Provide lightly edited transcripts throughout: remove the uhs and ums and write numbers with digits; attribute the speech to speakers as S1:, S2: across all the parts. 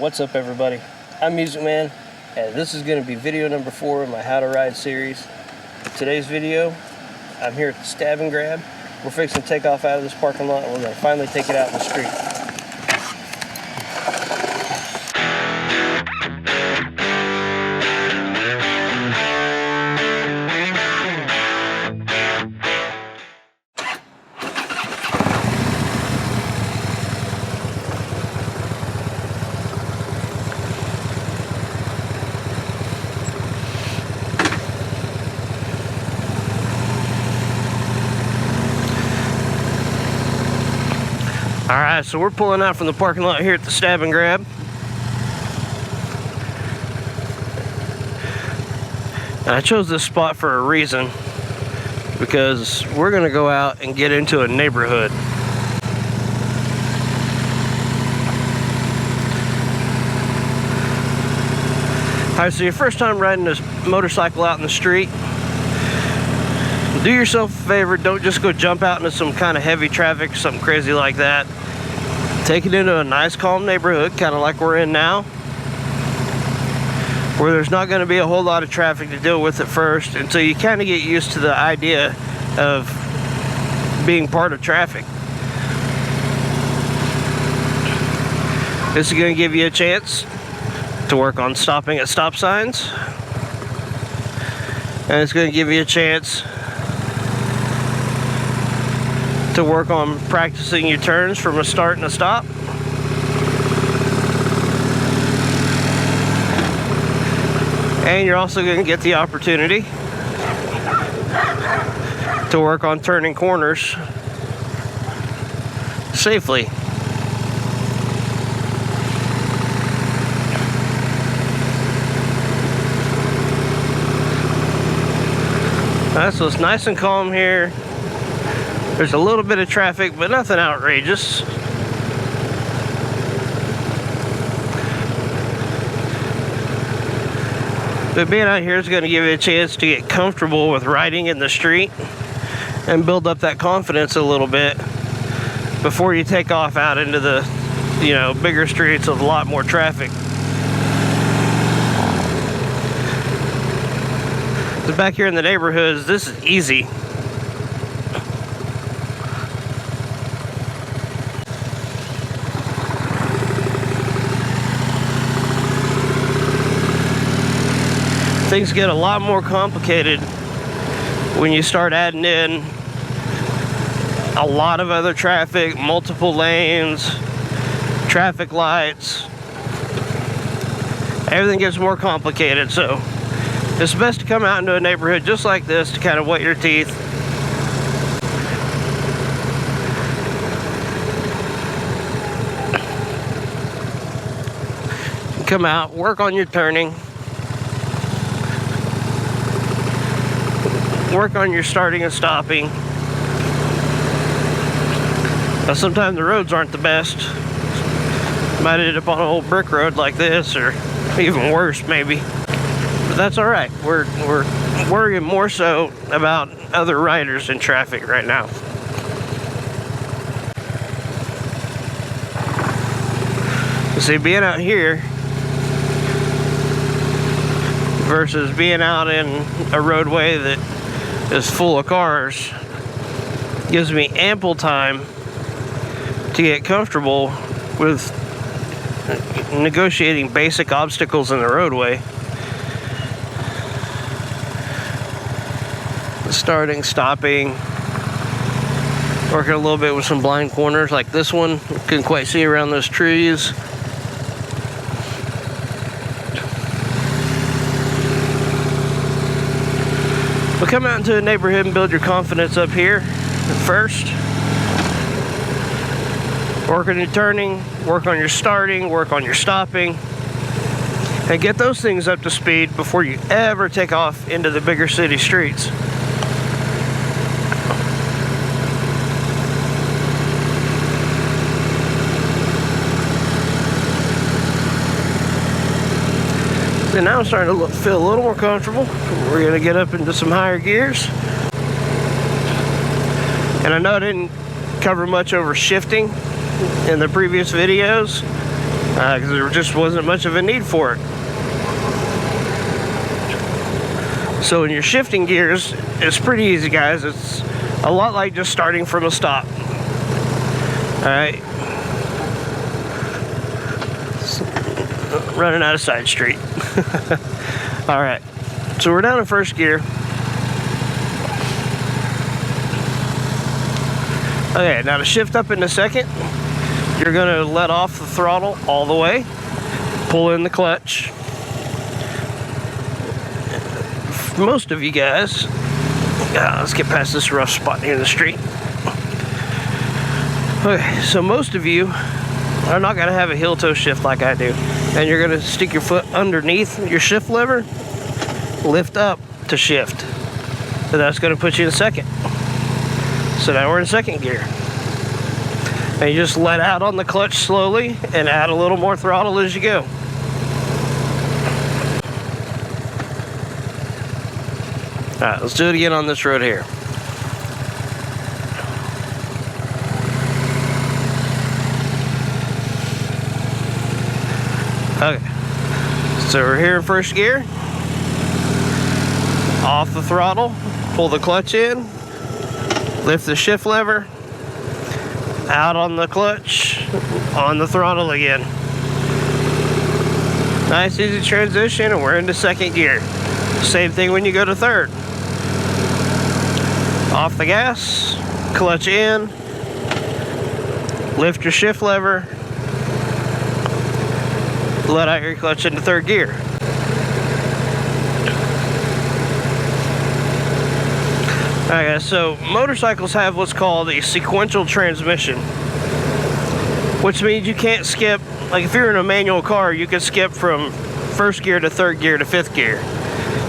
S1: What's up, everybody? I'm Music Man, and this is going to be video number 4 of my How to Ride series. Today's video, I'm here at the Stab and Grab. We're fixing to take off out of this parking lot, and we're going to finally take it out in the street. Alright, so we're pulling out from the parking lot here at the Stab and Grab. And I chose this spot for a reason, because we're going to go out and get into a neighborhood. Alright, so your first time riding this motorcycle out in the street, do yourself a favor, don't just go jump out into some kind of heavy traffic or something crazy like that. Take it into a nice calm neighborhood, kind of like we're in now, where there's not going to be a whole lot of traffic to deal with at first until you kind of get used to the idea of being part of traffic. This is going to give you a chance to work on stopping at stop signs, and it's going to give you a chance to work on practicing your turns from a start and a stop. And you're also going to get the opportunity to work on turning corners safely. So it's nice and calm here. There's a little bit of traffic, but nothing outrageous. But being out here is going to give you a chance to get comfortable with riding in the street and build up that confidence a little bit before you take off out into the, bigger streets with a lot more traffic. So back here in the neighborhoods, this is easy. Things get a lot more complicated when you start adding in a lot of other traffic, multiple lanes, traffic lights. Everything gets more complicated, so it's best to come out into a neighborhood just like this to kind of wet your teeth. Come out, work on your turning. Work on your starting and stopping. Now, sometimes the roads aren't the best. Might end up on an old brick road like this, or even worse maybe. But that's all right. We're worrying more so about other riders in traffic right now. See, being out here versus being out in a roadway that is full of cars gives me ample time to get comfortable with negotiating basic obstacles in the roadway. Starting, stopping, working a little bit with some blind corners like this one. Couldn't quite see around those trees. But come out into a neighborhood and build your confidence up here first. Work on your turning, work on your starting, work on your stopping, and get those things up to speed before you ever take off into the bigger city streets. And now I'm starting to feel a little more comfortable. We're going to get up into some higher gears. And I know I didn't cover much over shifting in the previous videos, because there just wasn't much of a need for it. So in your shifting gears, it's pretty easy, guys. It's a lot like just starting from a stop. Alright. Running out of side street. Alright. So we're down in first gear. Okay, now to shift up into second, you're going to let off the throttle all the way. Pull in the clutch. For most of you guys, let's get past this rough spot here in the street. Okay, so most of you are not going to have a heel toe shift like I do. And you're going to stick your foot underneath your shift lever, lift up to shift. So that's going to put you in second. So now we're in second gear. And you just let out on the clutch slowly and add a little more throttle as you go. Alright, let's do it again on this road here. Okay, so we're here in first gear. Off the throttle, pull the clutch in, lift the shift lever, out on the clutch, on the throttle again. Nice easy transition, and we're into second gear. Same thing when you go to third. Off the gas, clutch in, lift your shift lever, let out your clutch into third gear. Alright guys, so motorcycles have what's called a sequential transmission, which means you can't skip. Like if you're in a manual car, you can skip from first gear to third gear to fifth gear.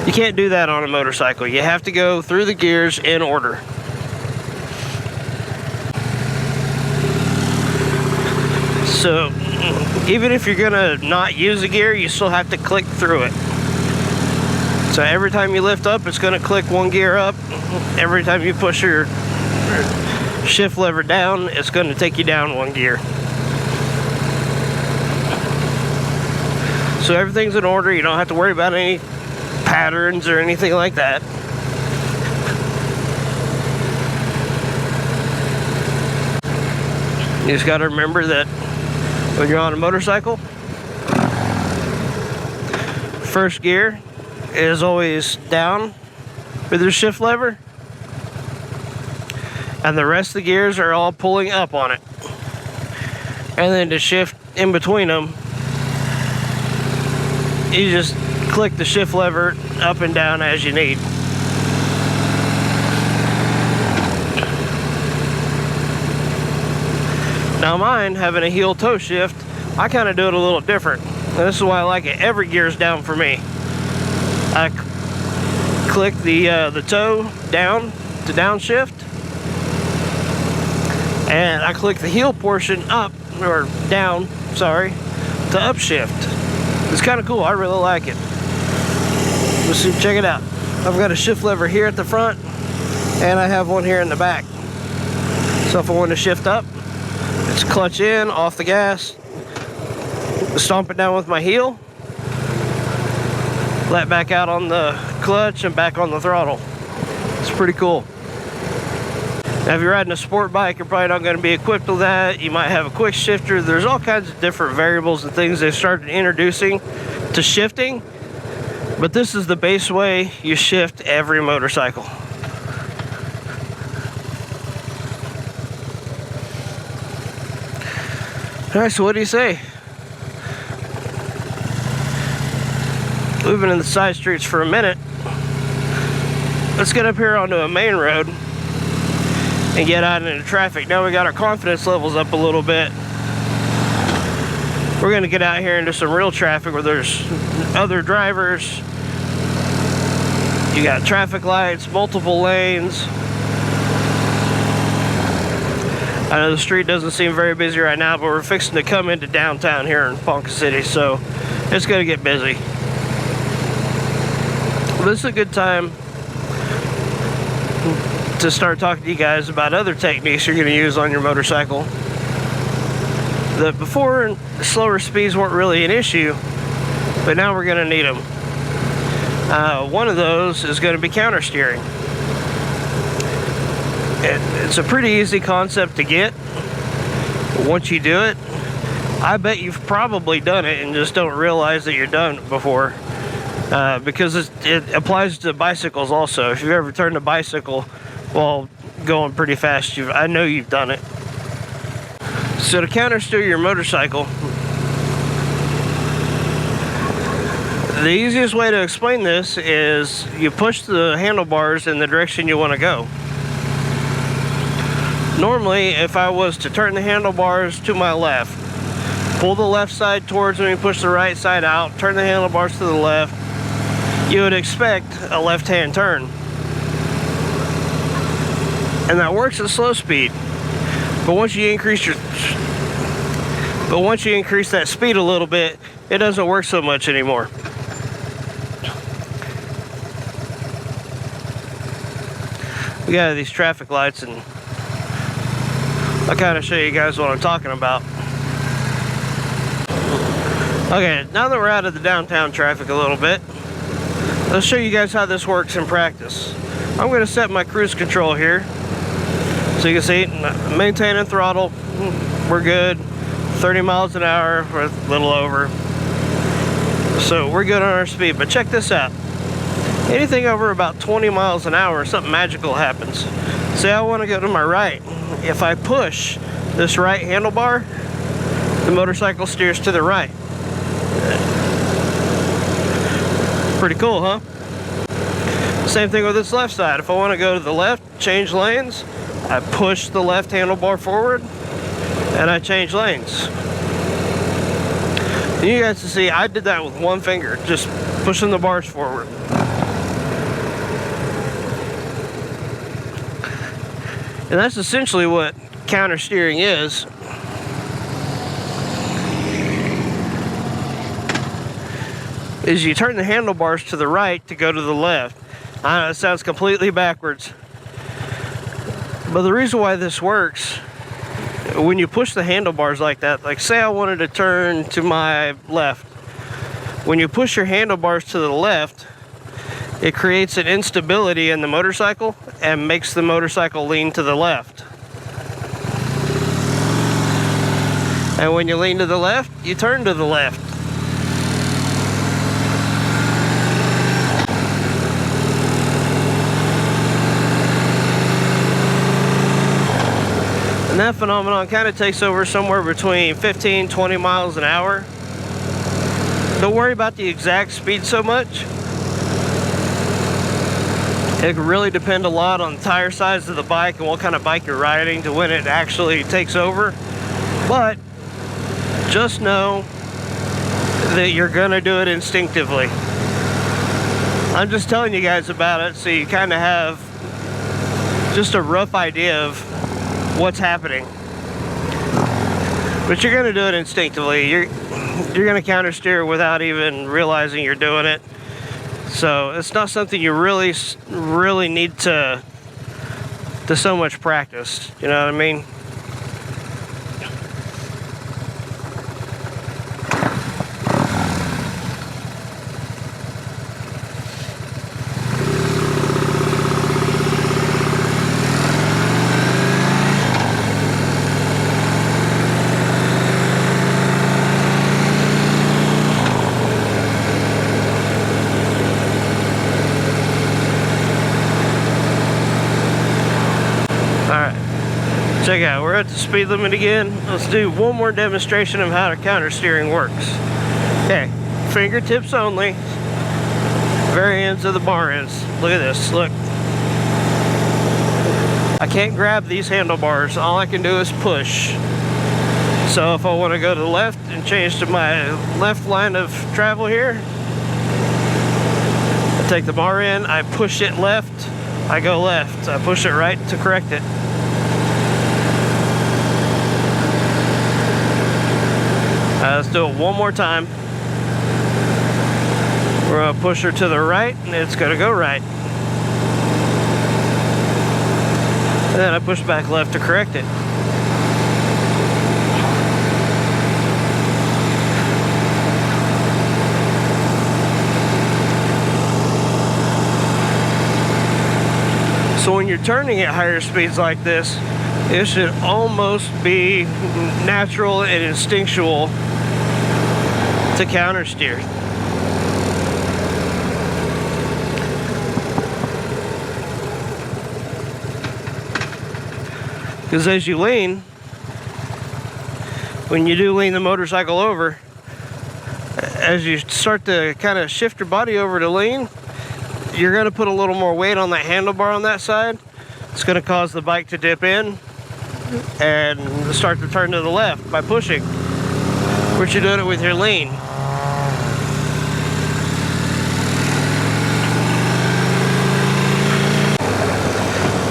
S1: You can't do that on a motorcycle. You have to go through the gears in order. So even if you're gonna not use a gear, you still have to click through it. So every time you lift up, it's gonna click one gear up. Every time you push your shift lever down, it's gonna take you down one gear. So everything's in order. You don't have to worry about any patterns or anything like that. You just gotta remember that when you're on a motorcycle, first gear is always down with your shift lever, and the rest of the gears are all pulling up on it. And then to shift in between them, you just click the shift lever up and down as you need. Now mine, having a heel toe shift, I kind of do it a little different. And this is why I like it. Every gear's down for me. I click the toe down to downshift, and I click the heel portion up, or down, sorry, to upshift. It's kind of cool. I really like it. Let's see, check it out. I've got a shift lever here at the front, and I have one here in the back. So if I want to shift up, it's clutch in, off the gas, stomp it down with my heel, let back out on the clutch and back on the throttle. It's pretty cool. Now if you're riding a sport bike, you're probably not going to be equipped with that. You might have a quick shifter. There's all kinds of different variables and things they started introducing to shifting, but this is the base way you shift every motorcycle. Alright, so what do you say? We've been in the side streets for a minute. Let's get up here onto a main road and get out into traffic. Now we got our confidence levels up a little bit. We're gonna get out here into some real traffic where there's other drivers. You got traffic lights, multiple lanes. I know the street doesn't seem very busy right now, but we're fixing to come into downtown here in Ponca City, so it's gonna get busy. This is a good time to start talking to you guys about other techniques you're going to use on your motorcycle. Before, the slower speeds weren't really an issue, but now we're going to need them. One of those is going to be counter steering. It's a pretty easy concept to get. Once you do it, I bet you've probably done it and just don't realize that you're done before. Because it applies to bicycles also. If you've ever turned a bicycle while going pretty fast, I know you've done it. So to counter steer your motorcycle, the easiest way to explain this is you push the handlebars in the direction you want to go. Normally, if I was to turn the handlebars to my left, pull the left side towards me, push the right side out, turn the handlebars to the left, you would expect a left-hand turn. And that works at slow speed. But once you increase that speed a little bit, it doesn't work so much anymore. We got these traffic lights, and I'll kind of show you guys what I'm talking about. Okay, now that we're out of the downtown traffic a little bit, let's show you guys how this works in practice. I'm going to set my cruise control here. So you can see, maintaining throttle, we're good. 30 miles an hour, or a little over. So we're good on our speed, but check this out. Anything over about 20 miles an hour, something magical happens. Say I want to go to my right. If I push this right handlebar, the motorcycle steers to the right. Pretty cool, huh? Same thing with this left side. If I want to go to the left, change lanes, I push the left handlebar forward and I change lanes. And you guys can see I did that with one finger, just pushing the bars forward. And that's essentially what counter steering is. Is you turn the handlebars to the right to go to the left. I know it sounds completely backwards, but the reason why this works, when you push the handlebars like that, like say I wanted to turn to my left, when you push your handlebars to the left, it creates an instability in the motorcycle and makes the motorcycle lean to the left. And when you lean to the left, you turn to the left. And that phenomenon kind of takes over somewhere between 15, 20 miles an hour. Don't worry about the exact speed so much. It can really depend a lot on the tire size of the bike and what kind of bike you're riding to when it actually takes over. But just know that you're gonna do it instinctively. I'm just telling you guys about it so you kind of have just a rough idea of what's happening. But you're going to do it instinctively. You're going to counter steer without even realizing you're doing it. So it's not something you really need to so much practice. You know what I mean? Check out, we're at the speed limit again. Let's do one more demonstration of how the counter steering works. Okay, fingertips only. Very ends of the bar ends. Look at this, look. I can't grab these handlebars. All I can do is push. So if I want to go to the left and change to my left line of travel here, I take the bar in, I push it left, I go left. I push it right to correct it. Let's do it one more time. We're going to push her to the right, and it's going to go right. And then I push back left to correct it. So when you're turning at higher speeds like this, it should almost be natural and instinctual to counter steer. Because as you lean, when you do lean the motorcycle over, as you start to kind of shift your body over to lean, you're going to put a little more weight on that handlebar on that side. It's going to cause the bike to dip in and start to turn to the left by pushing, but you're doing it with your lean.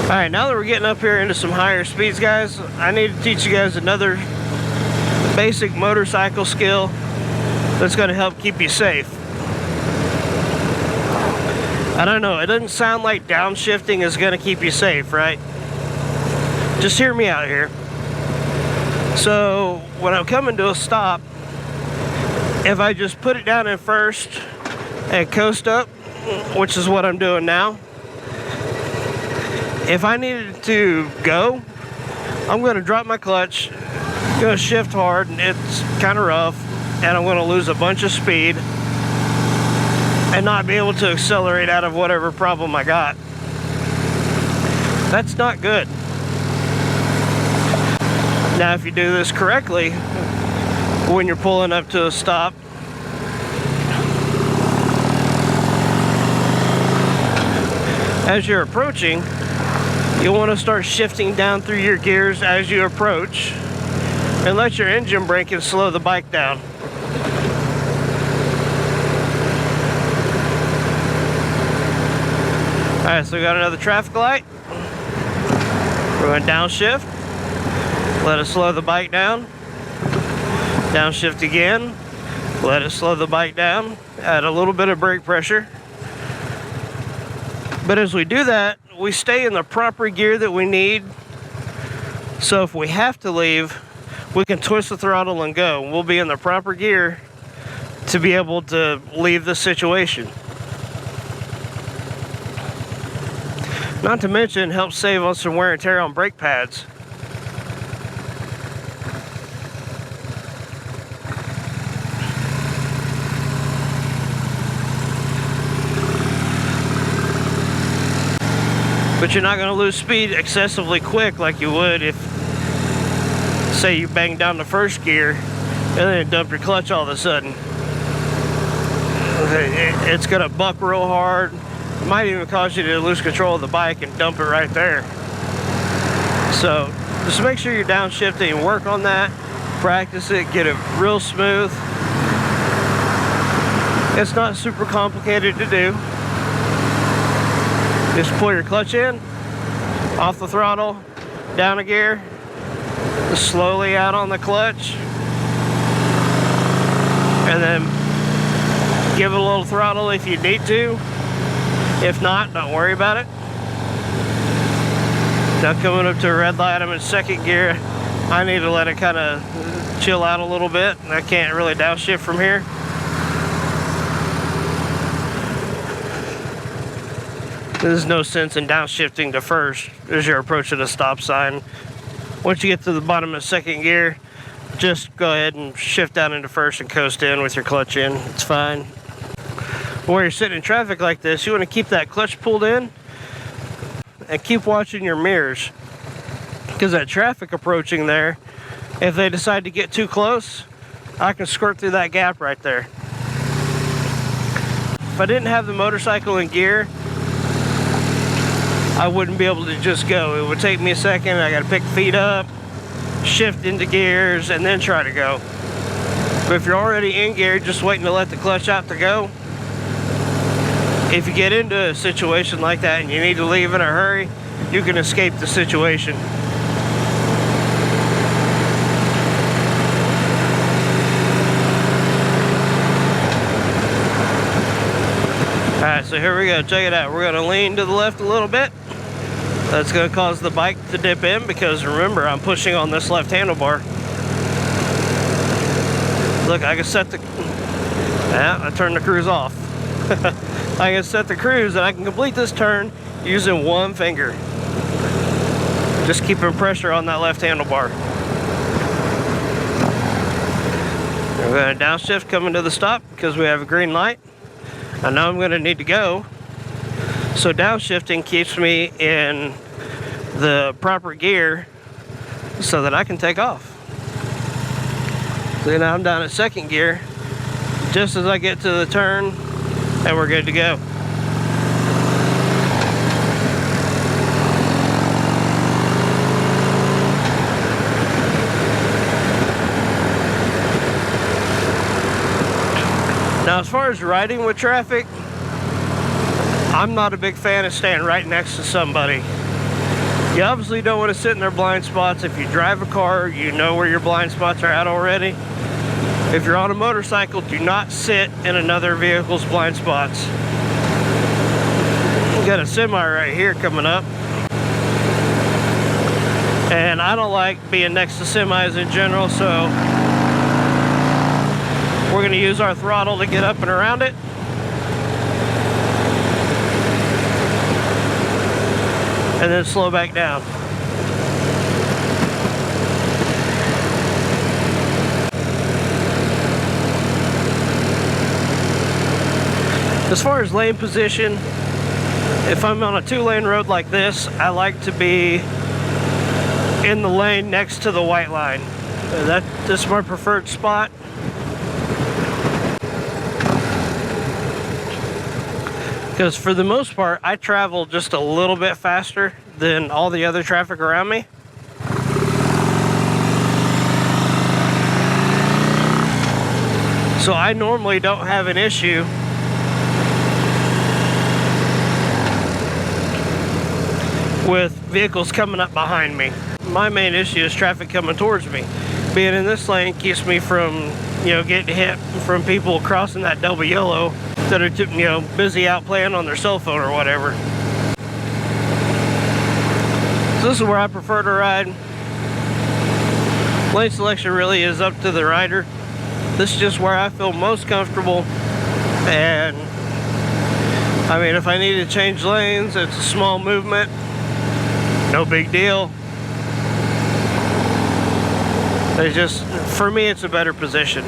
S1: Alright, now that we're getting up here into some higher speeds, guys, I need to teach you guys another basic motorcycle skill that's going to help keep you safe. I don't know, it doesn't sound like downshifting is going to keep you safe, right? Just hear me out here. So when I'm coming to a stop, if I just put it down in first and coast up, which is what I'm doing now, if I needed to go, I'm going to drop my clutch, going to shift hard, and it's kind of rough, and I'm going to lose a bunch of speed and not be able to accelerate out of whatever problem I got. That's not good. Now, if you do this correctly, when you're pulling up to a stop, as you're approaching, you'll want to start shifting down through your gears as you approach, and let your engine brake and slow the bike down. Alright, so we got another traffic light. We're going to downshift. Let it slow the bike down. Downshift again. Let it slow the bike down. Add a little bit of brake pressure. But as we do that, we stay in the proper gear that we need. So if we have to leave, we can twist the throttle and go. We'll be in the proper gear to be able to leave the situation. Not to mention, helps save on some wear and tear on brake pads. But you're not going to lose speed excessively quick like you would if, say, you bang down the first gear and then dump your clutch all of a sudden. It's going to buck real hard. It might even cause you to lose control of the bike and dump it right there. So just make sure you're downshifting and work on that. Practice it, get it real smooth. It's not super complicated to do. Just pull your clutch in, off the throttle, down a gear, just slowly out on the clutch, and then give it a little throttle if you need to. If not, don't worry about it. Now coming up to a red light, I'm in second gear. I need to let it kind of chill out a little bit. I can't really downshift from here. There's no sense in downshifting to first as you're approaching a stop sign. Once you get to the bottom of second gear, just go ahead and shift down into first and coast in with your clutch in. It's fine. Where you're sitting in traffic like this, you want to keep that clutch pulled in and keep watching your mirrors, because that traffic approaching there, if they decide to get too close, I can skirt through that gap right there. If I didn't have the motorcycle in gear, I wouldn't be able to just go. It would take me a second. I got to pick feet up, shift into gears, and then try to go. But if you're already in gear, just waiting to let the clutch out to go, if you get into a situation like that and you need to leave in a hurry, you can escape the situation. Alright, so here we go. Check it out. We're going to lean to the left a little bit. That's going to cause the bike to dip in, because remember, I'm pushing on this left handlebar. Look, I can set the... Yeah, I turned the cruise off. I can set the cruise and I can complete this turn using one finger. Just keeping pressure on that left handlebar. We're going to downshift coming to the stop because we have a green light. I know I'm going to need to go. So downshifting keeps me in the proper gear so that I can take off. So now I'm down at second gear just as I get to the turn, and we're good to go. Now, as far as riding with traffic, I'm not a big fan of staying right next to somebody. You obviously don't want to sit in their blind spots. If you drive a car, you know where your blind spots are at already. If you're on a motorcycle, do not sit in another vehicle's blind spots. We got a semi right here coming up. And I don't like being next to semis in general, so we're going to use our throttle to get up and around it. And then slow back down. As far as lane position, if I'm on a 2-lane road like this, I like to be in the lane next to the white line. This is my preferred spot. Because for the most part, I travel just a little bit faster than all the other traffic around me. So I normally don't have an issue with vehicles coming up behind me. My main issue is traffic coming towards me. Being in this lane keeps me from, getting hit from people crossing that double yellow that are, busy out playing on their cell phone or whatever. So this is where I prefer to ride. Lane selection really is up to the rider. This is just where I feel most comfortable. And I mean, if I need to change lanes, it's a small movement. No big deal. It's just, for me, it's a better position.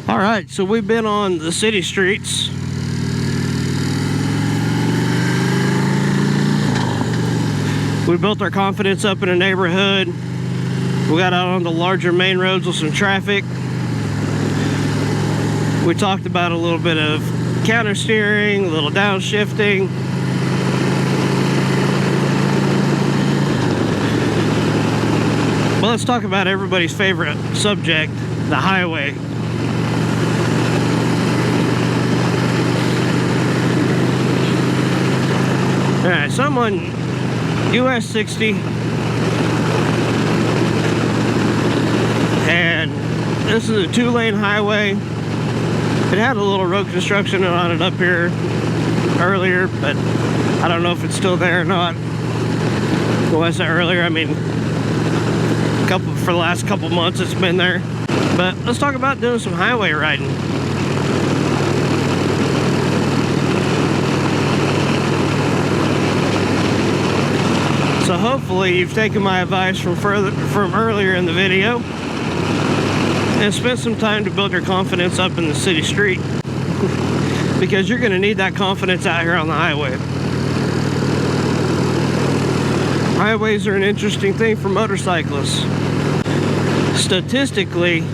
S1: All right, so we've been on the city streets. We built our confidence up in a neighborhood. We got out on the larger main roads with some traffic. We talked about a little bit of counter steering, a little downshifting. Well, let's talk about everybody's favorite subject, the highway. Alright, so I'm on US 60, and this is a 2-lane highway. It had a little road construction on it up here earlier, but I don't know if it's still there or not. Well, I said earlier, I mean, for the last couple months it's been there. But let's talk about doing some highway riding. So hopefully you've taken my advice from earlier in the video and spent some time to build your confidence up in the city street, because you're going to need that confidence out here on the highway. Highways are an interesting thing for motorcyclists. Statistically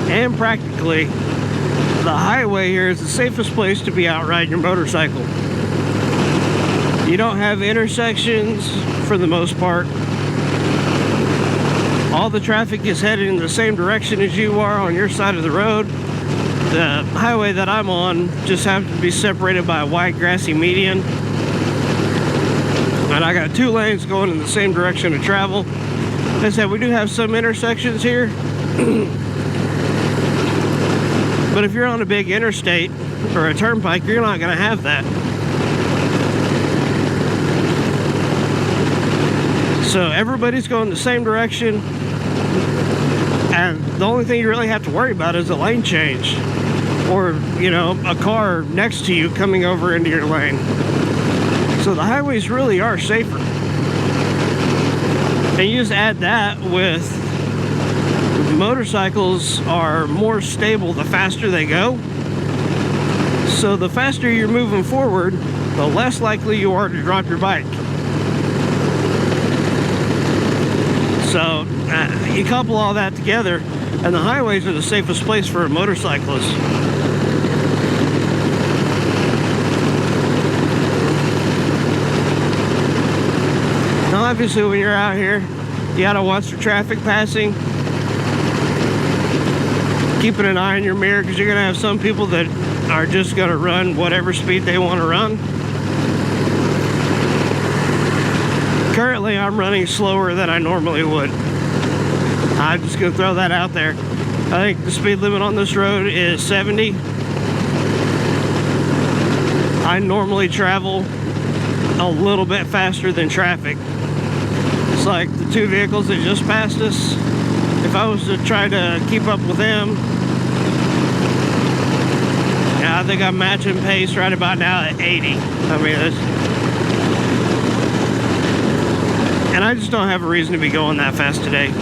S1: and practically, the highway here is the safest place to be out riding your motorcycle. You don't have intersections for the most part. All the traffic is headed in the same direction as you are on your side of the road. The highway that I'm on just happens to be separated by a wide grassy median. And I got 2 lanes going in the same direction of travel. As I said, we do have some intersections here. But if you're on a big interstate or a turnpike, you're not going to have that. So everybody's going the same direction And the only thing you really have to worry about is a lane change, or, you know, a car next to you coming over into your lane. So the highways really are safer. And you just add that with motorcycles are more stable the faster they go. So the faster you're moving forward, the less likely you are to drop your bike. So you couple all that together, and the highways are the safest place for a motorcyclist. Now obviously when you're out here, you gotta watch for traffic passing. Keeping an eye on your mirror, because you're gonna have some people that are just gonna run whatever speed they want to run. Currently I'm running slower than I normally would. I'm just gonna throw that out there. I think the speed limit on this road is 70. I normally travel a little bit faster than traffic. It's like the two vehicles that just passed us. If I was to try to keep up with them, yeah, I think I'm matching pace right about now at 80. I mean, and I just don't have a reason to be going that fast today.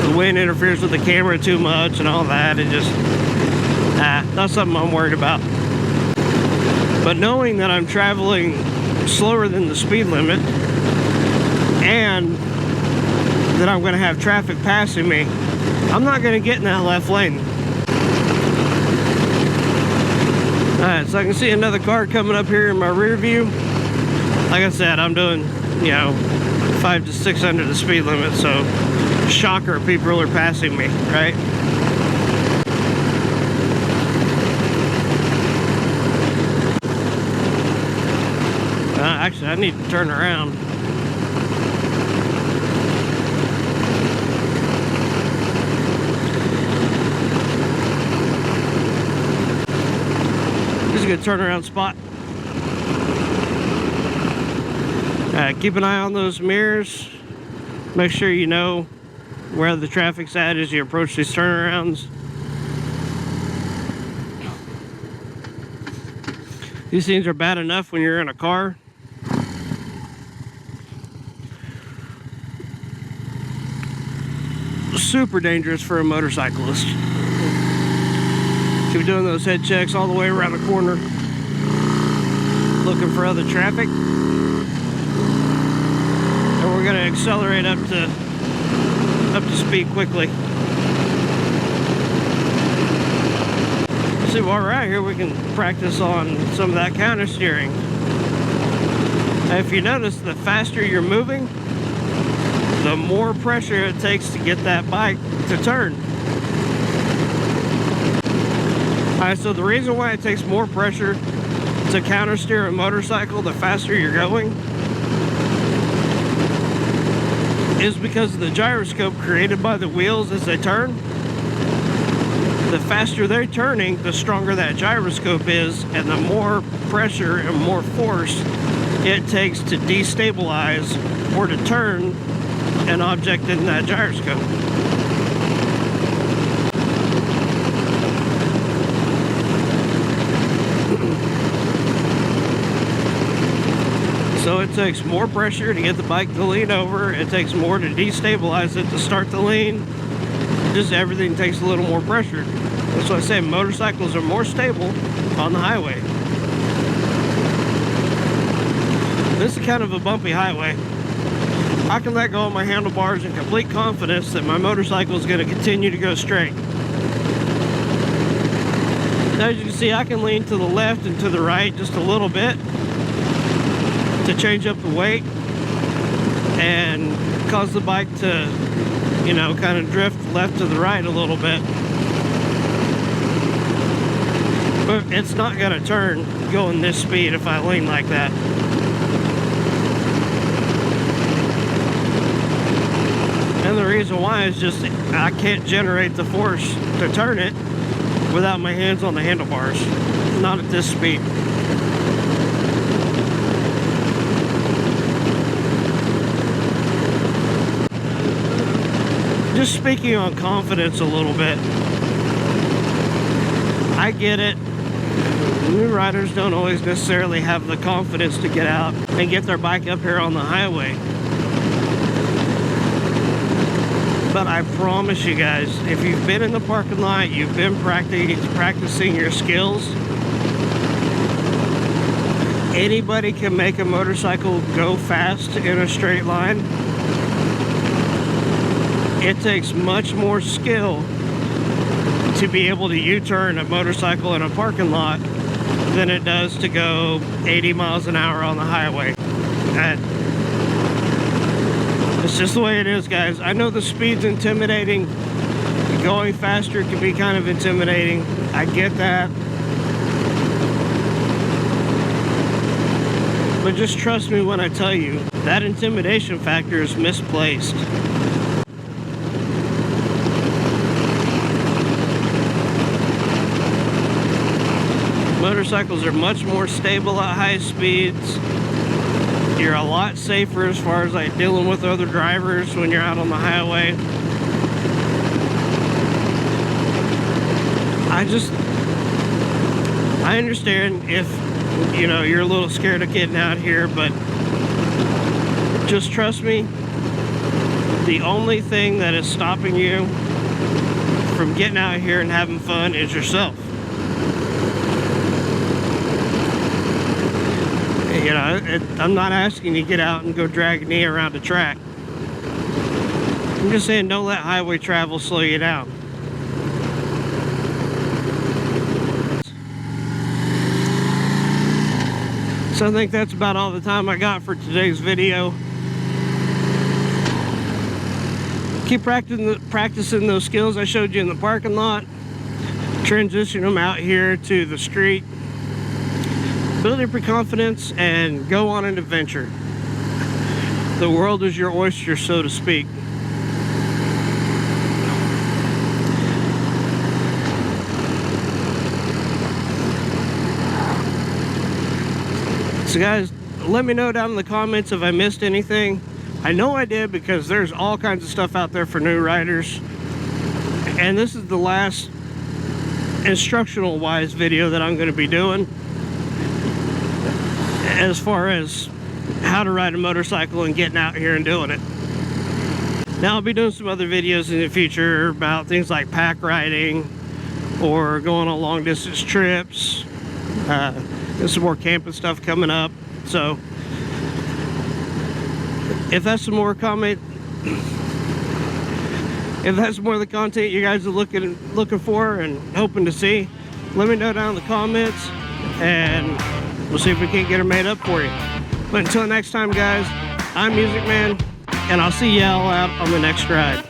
S1: The wind interferes with the camera too much and all that. It just, not something I'm worried about. But knowing that I'm traveling slower than the speed limit, and that I'm going to have traffic passing me, I'm not going to get in that left lane. Alright, so I can see another car coming up here in my rear view. Like I said, I'm doing, you know, 5 to 6 under the speed limit, so shocker, people are passing me, right? Actually, I need to turn around. This is a good turnaround spot. Keep an eye on those mirrors. Make sure you know where the traffic's at as you approach these turnarounds. These things are bad enough when you're in a car. Super dangerous for a motorcyclist. Keep doing those head checks all the way around the corner, looking for other traffic. And we're going to accelerate up to speed quickly. See, while we're out here, we can practice on some of that counter steering. And if you notice, the faster you're moving, the more pressure it takes to get that bike to turn. Alright, so the reason why it takes more pressure to counter steer a motorcycle the faster you're going is because of the gyroscope created by the wheels as they turn. The faster they're turning, the stronger that gyroscope is, and the more pressure and more force it takes to destabilize or to turn an object in that gyroscope. So it takes more pressure to get the bike to lean over. It takes more to destabilize it to start the lean. Just everything takes a little more pressure. That's why I say motorcycles are more stable on the highway. This is kind of a bumpy highway. I can let go of my handlebars in complete confidence that my motorcycle is going to continue to go straight. Now, as you can see, I can lean to the left and to the right just a little bit to change up the weight and cause the bike to, you know, kind of drift left to the right a little bit. But it's not going to turn going this speed if I lean like that. And the reason why is just I can't generate the force to turn it without my hands on the handlebars. Not at this speed. just speaking on confidence a little bit. I get it. New riders don't always necessarily have the confidence to get out and get their bike up here on the highway. But I promise you guys, if you've been in the parking lot, you've been practicing your skills, anybody can make a motorcycle go fast in a straight line. It takes much more skill to be able to U-turn a motorcycle in a parking lot than it does to go 80 miles an hour on the highway. And it's just the way it is, guys. I know the speed's intimidating. Going faster can be kind of intimidating. I get that. But just trust me when I tell you, that intimidation factor is misplaced. Motorcycles are much more stable at high speeds. You're a lot safer as far as like dealing with other drivers when you're out on the highway. I understand if, you know, you're a little scared of getting out here, but just trust me, the only thing that is stopping you from getting out here and having fun is yourself. You know, I'm not asking you to get out and go drag a knee around the track. I'm just saying, don't let highway travel slow you down. So I think that's about all the time I got for today's video. Keep practicing those skills I showed you in the parking lot. Transition them out here to the street. Build up your confidence and go on an adventure. The world is your oyster, so to speak. So guys, let me know down in the comments if I missed anything. I know I did, because there's all kinds of stuff out there for new riders. And this is the last instructional wise video that I'm going to be doing as far as how to ride a motorcycle and getting out here and doing it. Now I'll be doing some other videos in the future about things like pack riding or going on long distance trips. There's some more camping stuff coming up. So if that's more of the content you guys are looking for and hoping to see, let me know down in the comments, and we'll see if we can't get her made up for you. But until next time, guys, I'm Music Man, and I'll see y'all out on the next ride.